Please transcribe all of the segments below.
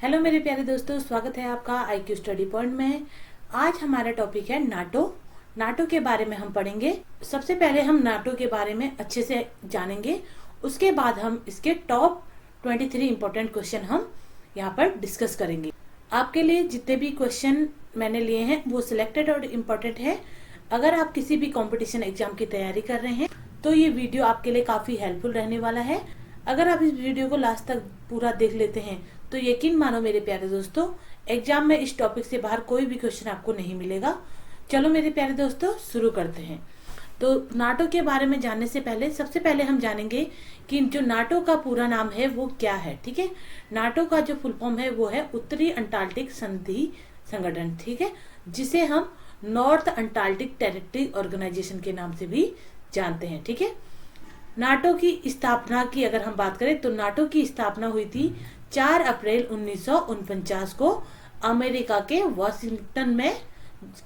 Hello मेरे प्यारे दोस्तों, स्वागत है आपका IQ स्टडी पॉइंट में। आज हमारा टॉपिक है नाटो। नाटो के बारे में हम पढ़ेंगे। सबसे पहले हम नाटो के बारे में अच्छे से जानेंगे, उसके बाद हम इसके टॉप 23 इम्पोर्टेंट क्वेश्चन हम यहाँ पर डिस्कस करेंगे। आपके लिए जितने भी क्वेश्चन मैंने लिए हैं वो सिलेक्टेड और इम्पोर्टेंट है। अगर आप किसी भी कॉम्पिटिशन एग्जाम की तैयारी कर रहे हैं तो ये वीडियो आपके लिए काफी हेल्पफुल रहने वाला है। अगर आप इस वीडियो को लास्ट तक पूरा देख लेते हैं तो यकीन मानो मेरे प्यारे दोस्तों, एग्जाम में इस टॉपिक से बाहर कोई भी क्वेश्चन आपको नहीं मिलेगा। चलो मेरे प्यारे दोस्तों शुरू करते हैं। तो नाटो के बारे में जानने से पहले सबसे पहले हम जानेंगे कि जो नाटो का पूरा नाम है वो क्या है। ठीक है, नाटो का जो फुल फॉर्म है वो है उत्तरी अंटार्कटिक संधि संगठन। ठीक है, जिसे हम नॉर्थ अंटार्कटिक टेरिटरी ऑर्गेनाइजेशन के नाम से भी जानते हैं। ठीक है, नाटो की स्थापना की अगर हम बात करें तो नाटो की स्थापना हुई थी 4 अप्रैल 1949 को अमेरिका के वॉशिंगटन में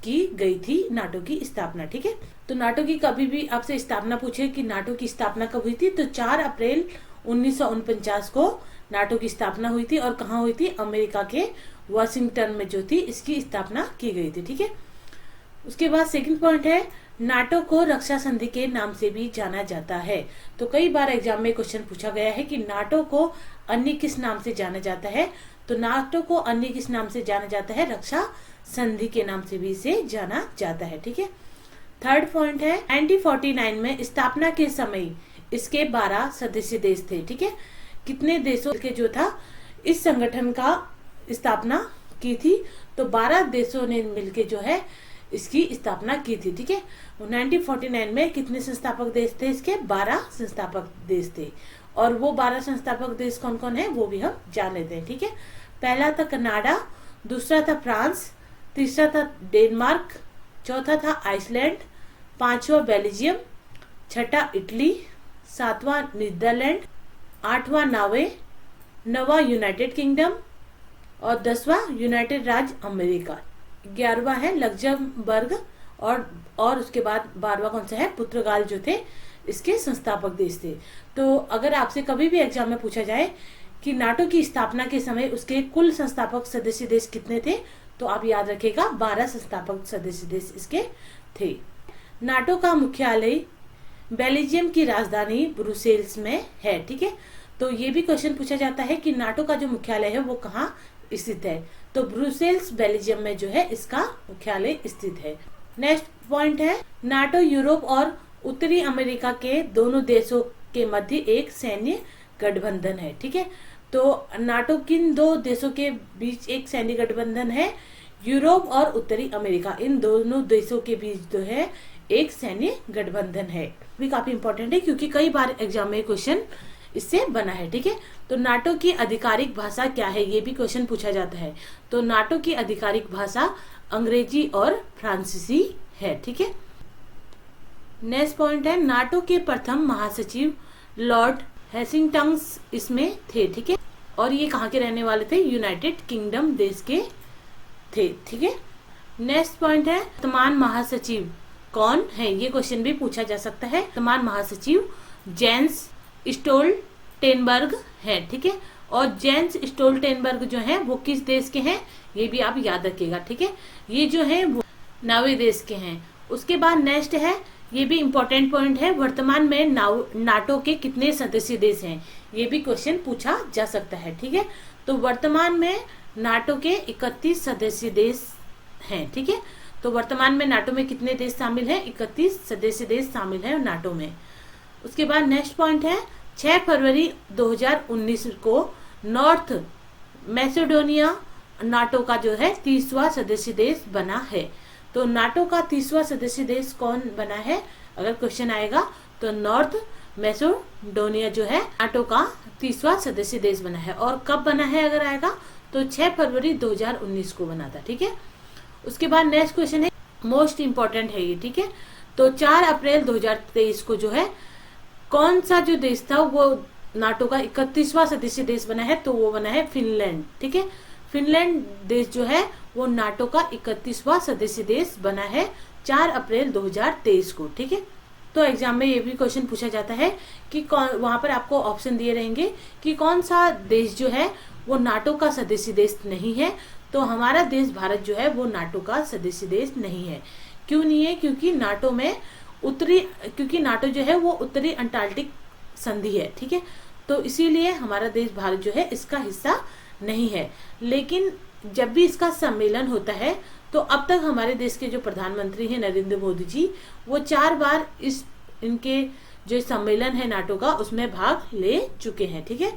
की गई थी नाटो की स्थापना। ठीक है, तो नाटो की कभी भी आपसे स्थापना पूछे कि नाटो की स्थापना कब हुई थी तो 4 अप्रैल 1949 को नाटो की स्थापना हुई थी। और कहाँ हुई थी? अमेरिका के वॉशिंगटन में जो थी इसकी स्थापना की गई थी। ठीक है, उसके बाद सेकंड पॉइंट है नाटो को रक्षा संधि के नाम से भी जाना जाता है। तो कई बार एग्जाम में क्वेश्चन पूछा गया है कि नाटो को अन्य किस नाम से जाना जाता है। तो नाटो को अन्य किस नाम से जाना जाता है? रक्षा संधि के नाम से भी इसे जाना जाता है। ठीक है, थर्ड पॉइंट है 1949 में स्थापना के समय इसके 12 सदस्य देश थे। ठीक है, कितने देशों के जो था इस संगठन का स्थापना की थी? तो 12 देशों ने मिलकर जो है इसकी स्थापना की थी। ठीक है, 1949 में कितने संस्थापक देश थे? इसके 12 संस्थापक देश थे। और वो 12 संस्थापक देश कौन कौन है वो भी हम जान लेते हैं। ठीक है, पहला था कनाडा, दूसरा था फ्रांस, तीसरा था डेनमार्क, चौथा था आइसलैंड, पांचवा बेल्जियम, छठा इटली, सातवां नीदरलैंड, आठवां नॉर्वे, नौवां यूनाइटेड किंगडम और 10वां यूनाइटेड राज्य अमेरिका, 11वां है लग्जमबर्ग और उसके बाद 12वां कौन सा है? पुर्तगाल जो थे इसके संस्थापक देश थे। तो अगर आपसे कभी भी एग्जाम में पूछा जाए कि नाटो की स्थापना के समय उसके कुल संस्थापक सदस्य देश कितने थे तो आप याद रखिएगा 12 संस्थापक सदस्य देश इसके थे। नाटो का मुख्यालय बेल्जियम की राजधानी ब्रुसेल्स में है। ठीक है, तो ये भी क्वेश्चन पूछा जाता है कि नाटो का जो मुख्यालय है वो कहाँ स्थित है। तो ब्रुसेल्स बेल्जियम में जो है इसका मुख्यालय स्थित है। नेक्स्ट पॉइंट है नाटो यूरोप और उत्तरी अमेरिका के दोनों देशों के मध्य एक सैन्य गठबंधन है। ठीक है, तो नाटो किन दो देशों के बीच एक सैन्य गठबंधन है? यूरोप और उत्तरी अमेरिका, इन दोनों देशों के बीच जो है एक सैन्य गठबंधन है। भी काफी इंपॉर्टेंट है क्योंकि कई बार एग्जाम में क्वेश्चन इससे बना है। ठीक है, तो नाटो की आधिकारिक भाषा क्या है ये भी क्वेश्चन पूछा जाता है। तो नाटो की आधिकारिक भाषा अंग्रेजी और फ्रांसीसी है। ठीक है, नेक्स्ट पॉइंट है नाटो के प्रथम महासचिव लॉर्ड हेसिंगटन्स इसमें थे। ठीक है, और ये कहाँ के रहने वाले थे? यूनाइटेड किंगडम देश के थे। ठीक है, नेक्स्ट पॉइंट है वर्तमान महासचिव कौन है? ये क्वेश्चन भी पूछा जा सकता है। वर्तमान महासचिव जेंस स्टोल्टेनबर्ग है। ठीक है, और जेंस स्टोल्टेनबर्ग जो है वो किस देश के हैं ये भी आप याद रखिएगा। ठीक है, ये जो है वो नॉर्वे देश के हैं। उसके बाद नेक्स्ट है, ये भी इम्पोर्टेंट पॉइंट है, वर्तमान में नाटो के कितने सदस्य देश हैं ये भी क्वेश्चन पूछा जा सकता है। ठीक है, तो वर्तमान में नाटो के 31 सदस्य देश हैं। ठीक है, तो वर्तमान में नाटो में कितने देश शामिल हैं? 31 सदस्य देश शामिल हैं नाटो में। उसके बाद नेक्स्ट पॉइंट है 6 फरवरी 2019 को नॉर्थ मैसेडोनिया नाटो का जो है 30वां सदस्य देश बना है। तो नाटो का 30वां सदस्य देश कौन बना है अगर क्वेश्चन आएगा तो नॉर्थ मैसेडोनिया जो है नाटो का 30वां सदस्य देश बना है। और कब बना है अगर आएगा तो 6 फरवरी 2019 को बना था। ठीक है, उसके बाद नेक्स्ट क्वेश्चन है मोस्ट इम्पोर्टेंट है ये। ठीक है, तो 4 अप्रैल 2023 को जो है कौन सा जो देश था वो नाटो का 31वां सदस्य देश बना है? तो वो बना है फिनलैंड। ठीक है, फिनलैंड देश जो है वो नाटो का 31वां सदस्य देश बना है 4 अप्रैल 2023 को। ठीक है, तो एग्जाम में ये भी क्वेश्चन पूछा जाता है कि कौन, वहां पर आपको ऑप्शन दिए रहेंगे कि कौन सा देश जो है वो नाटो का सदस्य देश नहीं है। तो हमारा देश भारत जो है वो नाटो का सदस्य देश नहीं है। क्यों नहीं है? क्योंकि नाटो जो है वो उत्तरी अंटार्कटिक संधि है, ठीक है। तो इसीलिए हमारा देश भारत जो है इसका हिस्सा नहीं है। लेकिन जब भी इसका सम्मेलन होता है तो अब तक हमारे देश के जो प्रधानमंत्री हैं नरेंद्र मोदी जी, वो 4 बार इनके जो सम्मेलन है नाटो का उसमें भाग ले चुके हैं, ठीक है।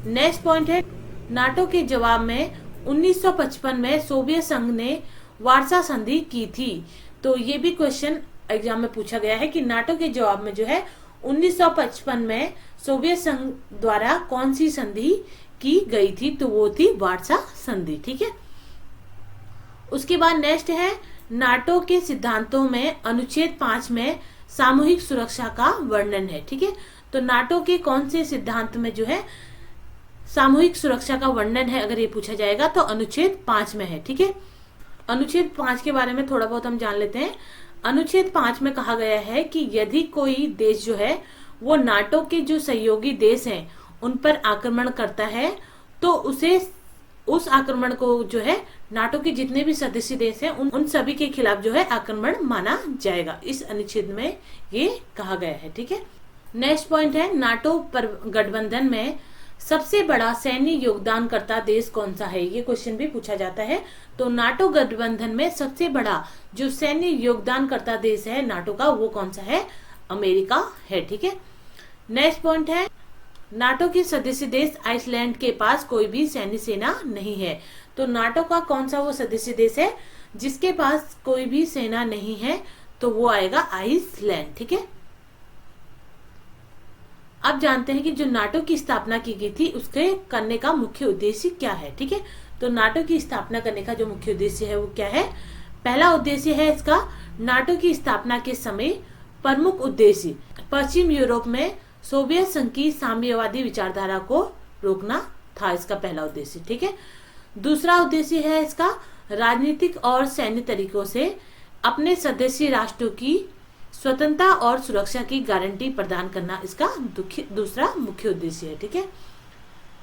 नेक्स्ट पॉइंट है, नाटो के जवाब में 1955 में सोवियत संघ ने वार्सा संधि की थी। तो ये भी क्वेश्चन एग्जाम में पूछा गया है कि नाटो के जवाब में जो है 1955 में सोवियत संघ द्वारा कौन सी संधि की गई थी, तो वो थी वार्सा संधि, ठीक है। उसके बाद नेक्स्ट है, नाटो के सिद्धांतों में अनुच्छेद 5 में सामूहिक सुरक्षा का वर्णन है, ठीक है। तो नाटो के कौन से सिद्धांत में जो है सामूहिक सुरक्षा का वर्णन है, अगर ये पूछा जाएगा तो अनुच्छेद 5 में है, ठीक है। अनुच्छेद 5 के बारे में थोड़ा बहुत हम जान लेते हैं। अनुच्छेद 5 में कहा गया है कि यदि कोई देश जो है वो नाटो के जो सहयोगी देश हैं उन पर आक्रमण करता है तो उस आक्रमण को जो है नाटो के जितने भी सदस्य देश हैं उन सभी के खिलाफ जो है आक्रमण माना जाएगा। इस अनुच्छेद में ये कहा गया है, ठीक है। नेक्स्ट पॉइंट है, नाटो पर गठबंधन में सबसे बड़ा सैन्य योगदानकर्ता देश कौन सा है, ये क्वेश्चन भी पूछा जाता है। तो नाटो गठबंधन में सबसे बड़ा जो सैन्य योगदानकर्ता देश है नाटो का, वो कौन सा है? अमेरिका है, ठीक है। नेक्स्ट पॉइंट है, नाटो के सदस्य देश आइसलैंड के पास कोई भी सैन्य सेना नहीं है। तो नाटो का कौन सा वो सदस्य देश है जिसके पास कोई भी सेना नहीं है, तो वो आएगा आइसलैंड, ठीक है। अब जानते हैं कि जो नाटो की स्थापना की गई थी उसके करने का मुख्य उद्देश्य क्या है, ठीक है। तो नाटो की स्थापना करने का जो मुख्य उद्देश्य है वो क्या है? पहला उद्देश्य है इसका, नाटो की स्थापना के समय प्रमुख उद्देश्य पश्चिम यूरोप में सोवियत संघ की साम्यवादी विचारधारा को रोकना था, इसका पहला उद्देश्य, ठीक है। दूसरा उद्देश्य है इसका राजनीतिक और सैन्य तरीकों से अपने सदस्य राष्ट्रों की स्वतंत्रता और सुरक्षा की गारंटी प्रदान करना इसका दूसरा मुख्य उद्देश्य है, ठीक है।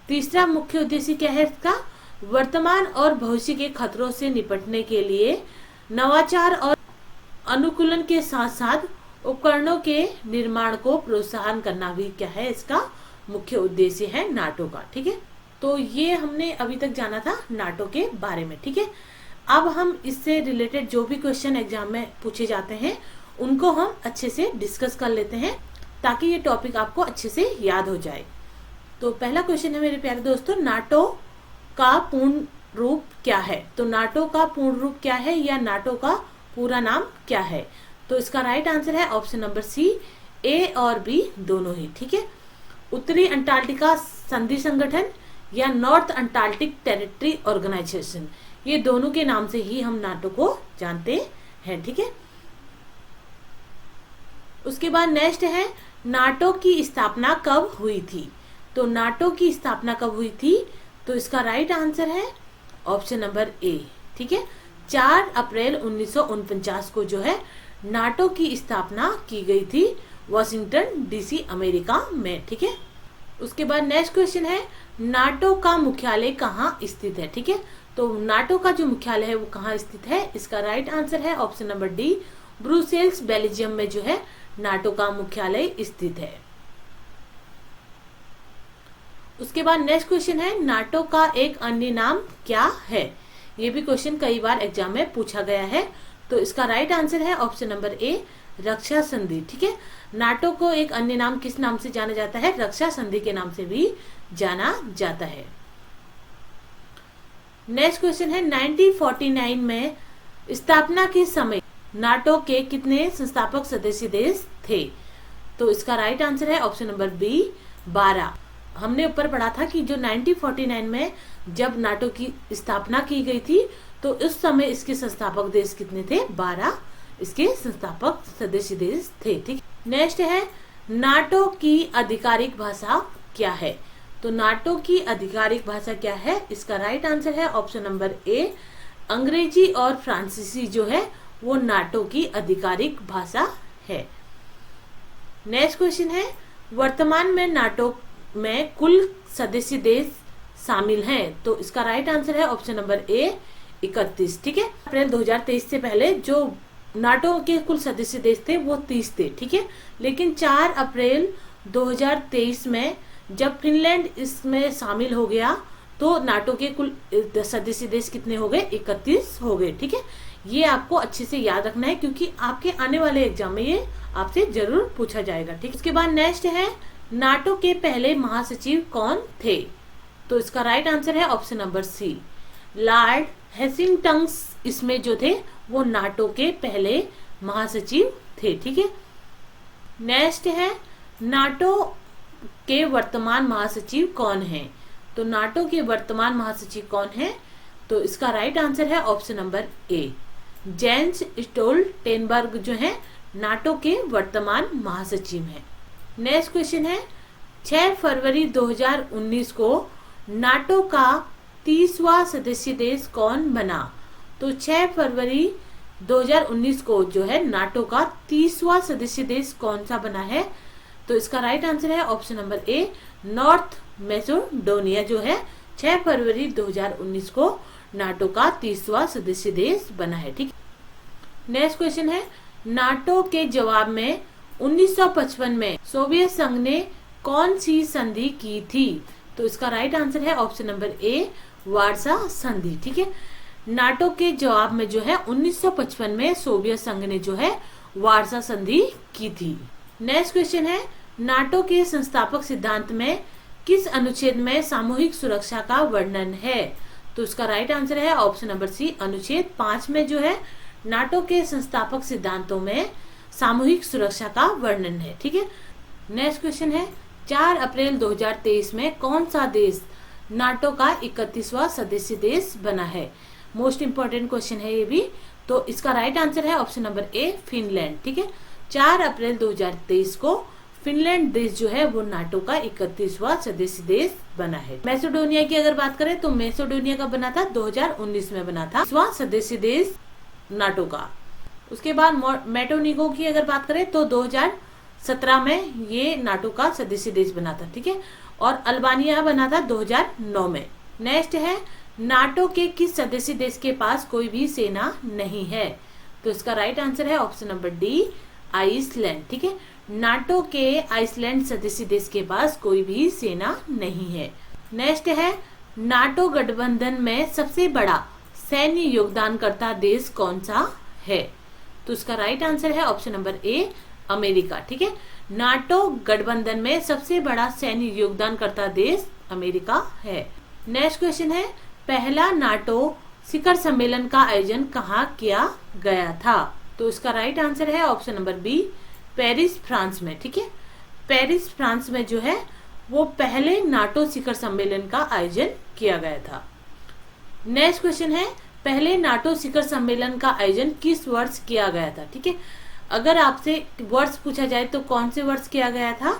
तीसरा मुख्य उद्देश्य क्या है इसका? वर्तमान और भविष्य के खतरों से निपटने के लिए नवाचार और अनुकूलन के साथ साथ उपकरणों के निर्माण को प्रोत्साहन करना भी क्या है इसका मुख्य उद्देश्य है नाटो का, ठीक है। तो ये हमने अभी तक जाना था नाटो के बारे में, ठीक है। अब हम इससे रिलेटेड जो भी क्वेश्चन एग्जाम में पूछे जाते हैं उनको हम अच्छे से डिस्कस कर लेते हैं ताकि ये टॉपिक आपको अच्छे से याद हो जाए। तो पहला क्वेश्चन है मेरे प्यारे दोस्तों, नाटो का पूर्ण रूप क्या है? तो नाटो का पूर्ण रूप क्या है या नाटो का पूरा नाम क्या है? तो इसका राइट आंसर है ऑप्शन नंबर सी, ए और बी दोनों ही, ठीक है। उत्तरी अंटार्कटिका संधि संगठन या नॉर्थ अंटार्कटिक टेरिटरी ऑर्गेनाइजेशन, ये दोनों के नाम से ही हम नाटो को जानते हैं, ठीक है। उसके बाद नेक्स्ट है, नाटो की स्थापना कब हुई थी? तो नाटो की स्थापना कब हुई थी? तो इसका राइट आंसर है ऑप्शन नंबर ए, ठीक है। 4 अप्रैल 1949 को जो है नाटो की स्थापना की गई थी वॉशिंगटन डीसी अमेरिका में, ठीक है। उसके बाद नेक्स्ट क्वेश्चन है, नाटो का मुख्यालय कहाँ स्थित है? ठीक है, तो नाटो का जो मुख्यालय है वो कहाँ स्थित है? इसका राइट आंसर है option number D, Brussels Belgium में जो है नाटो का मुख्यालय स्थित है। उसके बाद नेक्स्ट क्वेश्चन है, नाटो का एक अन्य नाम क्या है? ये भी क्वेश्चन कई बार एग्जाम में पूछा गया है, तो इसका राइट आंसर है ऑप्शन नंबर ए, रक्षा संधि, ठीक है। नाटो को एक अन्य नाम किस नाम से जाना जाता है? रक्षा संधि के नाम से भी जाना जाता है। नेक्स्ट क्वेश्चन है, 1949 में स्थापना के समय नाटो के कितने संस्थापक सदस्य देश थे? तो इसका राइट आंसर है ऑप्शन नंबर बी, 12। हमने ऊपर पढ़ा था कि जो 1949 में जब नाटो की स्थापना की गई थी तो उस समय इसके संस्थापक देश कितने थे? 12 इसके संस्थापक सदस्य देश थे, ठीक। नेक्स्ट है, नाटो की आधिकारिक भाषा क्या है? तो नाटो की आधिकारिक भाषा क्या है? इसका राइट आंसर है ऑप्शन नंबर ए, अंग्रेजी और फ्रांसीसी जो है वो नाटो की आधिकारिक भाषा है। नेक्स्ट क्वेश्चन है, वर्तमान में नाटो में कुल सदस्य देश शामिल हैं? तो इसका राइट आंसर है ऑप्शन नंबर ए 31। ठीक है, अप्रैल 2023 से पहले जो नाटो के कुल सदस्य देश थे वो 30 थे। ठीक है, लेकिन 4 अप्रैल 2023 में जब फिनलैंड इसमें शामिल हो गया तो नाटो के कुल सदस्य देश कितने हो गए? 31 हो गए। ठीक है, ये आपको अच्छे से याद रखना है क्योंकि आपके आने वाले एग्जाम में ये आपसे जरूर पूछा जाएगा। ठीक, उसके बाद नेक्स्ट है, नाटो के पहले महासचिव कौन थे? तो इसका राइट आंसर है option number C, Lord Hastings इसमें जो थे वो नाटो के पहले महासचिव थे। ठीक है, नेक्स्ट है, नाटो के वर्तमान महासचिव कौन है? तो नाटो के वर्तमान महासचिव कौन है? तो इसका राइट आंसर है option number A, Jens Stoltenberg जो है नाटो के वर्तमान महासचिव हैं। नेक्स्ट क्वेश्चन है, 6 फरवरी 2019 को नाटो का 30वां सदस्य देश कौन बना? तो 6 फरवरी 2019 को जो है नाटो का 30वां सदस्य देश कौन सा बना है? तो इसका राइट आंसर है option number A, North Macedonia जो है 6 फरवरी 2019 को नाटो का 30वां सदस्य देश बना है। ठीक, नेक्स्ट क्वेश्चन है, नाटो के जवाब में 1955 में सोवियत संघ ने कौन सी संधि की थी? तो इसका राइट आंसर है ऑप्शन नंबर ए, वार्सा संधि। ठीक है, नाटो के जवाब में जो है 1955 में सोवियत संघ ने जो है वार्सा संधि की थी। नेक्स्ट क्वेश्चन है, नाटो के संस्थापक सिद्धांत में किस अनुच्छेद में सामूहिक सुरक्षा का वर्णन है? तो इसका राइट आंसर है ऑप्शन नंबर सी, अनुच्छेद 5 में जो है नाटो के संस्थापक सिद्धांतों में सामूहिक सुरक्षा का वर्णन है। ठीक है, नेक्स्ट क्वेश्चन है, 4 अप्रैल 2023 में कौन सा देश नाटो का 31वां सदस्य देश बना है? मोस्ट इंपोर्टेंट क्वेश्चन है ये भी। तो इसका राइट आंसर है ऑप्शन नंबर ए, फिनलैंड। ठीक है, 4 अप्रैल 2023 को फिनलैंड देश जो है वो नाटो का 31वां सदस्य देश बना है। मैसेडोनिया की अगर बात करें तो मैसेडोनिया का बना था 2019 में बना था 31वां सदस्य देश नाटो का। उसके बाद मेटोनिगो की अगर बात करें तो 2017 में ये नाटो का सदस्य देश बना था। ठीक है, और अल्बानिया बना था 2009 में। नेक्स्ट है, नाटो के किस सदस्य देश के पास कोई भी सेना नहीं है? तो इसका राइट आंसर है ऑप्शन नंबर डी, आइसलैंड। ठीक है, नाटो के आइसलैंड सदस्य देश के पास कोई भी सेना नहीं है। नेक्स्ट है, नाटो गठबंधन में सबसे बड़ा सैन्य योगदानकर्ता देश कौन सा है? तो इसका राइट आंसर है ऑप्शन नंबर ए, अमेरिका। ठीक है, नाटो गठबंधन में सबसे बड़ा सैन्य योगदानकर्ता देश अमेरिका है। नेक्स्ट क्वेश्चन है, पहला नाटो शिखर सम्मेलन का आयोजन कहाँ किया गया था? तो इसका राइट आंसर है option number B, Paris France में। ठीक है, पेरिस फ्रांस में जो है वो पहले नाटो शिखर सम्मेलन का आयोजन किया गया था। नेक्स्ट क्वेश्चन है, पहले नाटो शिखर सम्मेलन का आयोजन किस वर्ष किया गया था? ठीक है, अगर आपसे वर्ष पूछा जाए तो कौन से वर्ष किया गया था?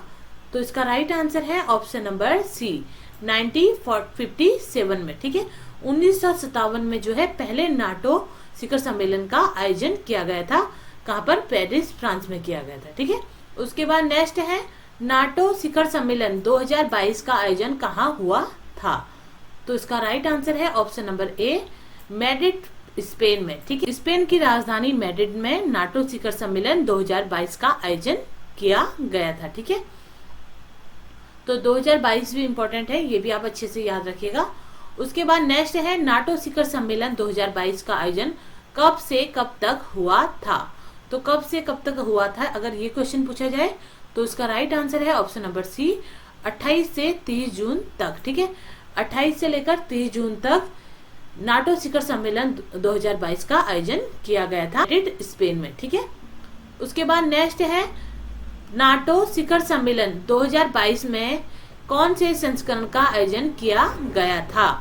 तो इसका राइट आंसर है ऑप्शन नंबर सी, 1957 में। ठीक है, 1957 में जो है पहले नाटो शिखर सम्मेलन का आयोजन किया गया था। कहाँ पर? पेरिस फ्रांस में किया गया था। ठीक है, उसके बाद नेक्स्ट है, नाटो शिखर सम्मेलन 2022 का आयोजन कहाँ हुआ था? तो इसका राइट आंसर है option number A, Madrid Spain में। ठीक है, स्पेन की राजधानी मैड्रिड में नाटो शिखर सम्मेलन 2022 का आयोजन किया गया था। ठीक है, तो 2022 भी इम्पोर्टेंट है, ये भी आप अच्छे से याद रखिएगा। उसके बाद नेक्स्ट है, नाटो शिखर सम्मेलन 2022 का आयोजन कब से कब तक हुआ था? तो कब से कब तक हुआ था अगर ये क्वेश्चन पूछा जाए तो इसका राइट आंसर है ऑप्शन नंबर सी, 28 से 30 जून तक। ठीक है, 28 से लेकर 30 जून तक नाटो शिखर सम्मेलन 2022 का आयोजन किया गया था मैड्रिड स्पेन में। ठीक है, उसके बाद नेक्स्ट है, नाटो शिखर सम्मेलन 2022 में कौन से संस्करण का आयोजन किया गया था?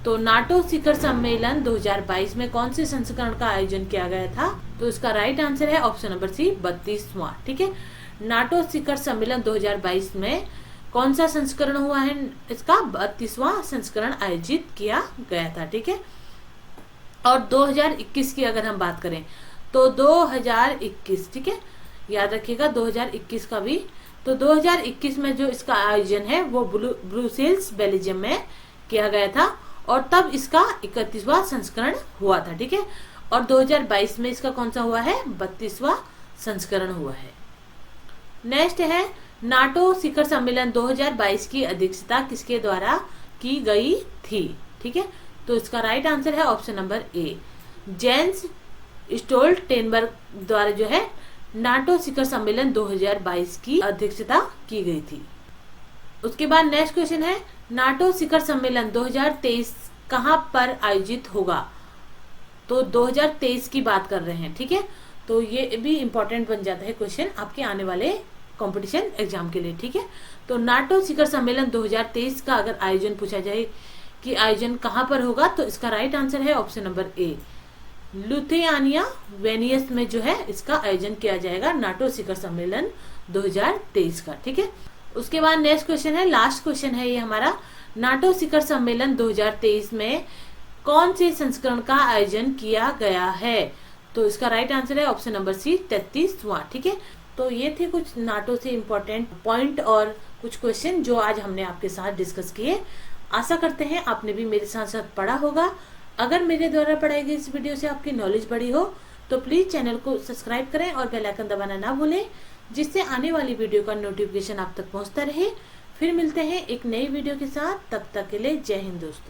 तो नाटो शिखर सम्मेलन 2022 में कौन से संस्करण का आयोजन किया गया था? तो इसका राइट आंसर है ऑप्शन नंबर सी, 32वां। ठीक है, नाटो शिखर सम्मेलन 2022 में कौन सा संस्करण हुआ है? इसका 32वां संस्करण आयोजित किया गया था। ठीक है, और 2021 की अगर हम बात करें तो 2021, ठीक है, याद रखिएगा 2021 का भी। तो 2021 में जो इसका आयोजन है वो ब्रुसेल्स बेल्जियम में किया गया था और तब इसका 31वां संस्करण हुआ था। ठीक है, और 2022 में इसका कौन सा हुआ है, 32वां संस्करण हुआ है। नेक्स्ट है नाटो शिखर सम्मेलन 2022 की अध्यक्षता किसके द्वारा की गई थी। ठीक है, तो इसका राइट आंसर है option number A, Jens Stoltenberg द्वारा जो है नाटो शिखर सम्मेलन 2022 की अध्यक्षता की गई थी। उसके बाद नेक्स्ट क्वेश्चन है नाटो शिखर सम्मेलन 2023 कहां पर आयोजित होगा। तो 2023 की बात कर रहे हैं। ठीक है, तो ये भी इंपॉर्टेंट बन जाता है क्वेश्चन आपके आने वाले कंपटीशन एग्जाम के लिए। ठीक है, तो नाटो शिखर सम्मेलन 2023 का अगर आयोजन पूछा जाए कि आयोजन कहां पर होगा, तो इसका राइट आंसर है ऑप्शन नंबर ए, लिथुआनिया वेनियस में जो है इसका आयोजन किया जाएगा नाटो शिखर सम्मेलन 2023 का। ठीक है, उसके बाद नेक्स्ट क्वेश्चन है, लास्ट क्वेश्चन है ये हमारा, नाटो शिखर सम्मेलन 2023 में कौन से संस्करण का आयोजन किया गया है। तो इसका राइट आंसर है ऑप्शन नंबर सी, 33वां। ठीक है, तो ये थे कुछ नाटो से इम्पोर्टेंट पॉइंट और कुछ क्वेश्चन जो आज हमने आपके साथ डिस्कस किए। आशा करते हैं आपने भी मेरे साथ साथ पढ़ा होगा। अगर मेरे द्वारा पढ़ाई गई इस वीडियो से आपकी नॉलेज बढ़ी हो तो प्लीज चैनल को सब्सक्राइब करें और बेल आइकन दबाना ना भूलें, जिससे आने वाली वीडियो का नोटिफिकेशन आप तक पहुंचता रहे। फिर मिलते हैं एक नई वीडियो के साथ, तब तक के लिए जय हिंद दोस्तों।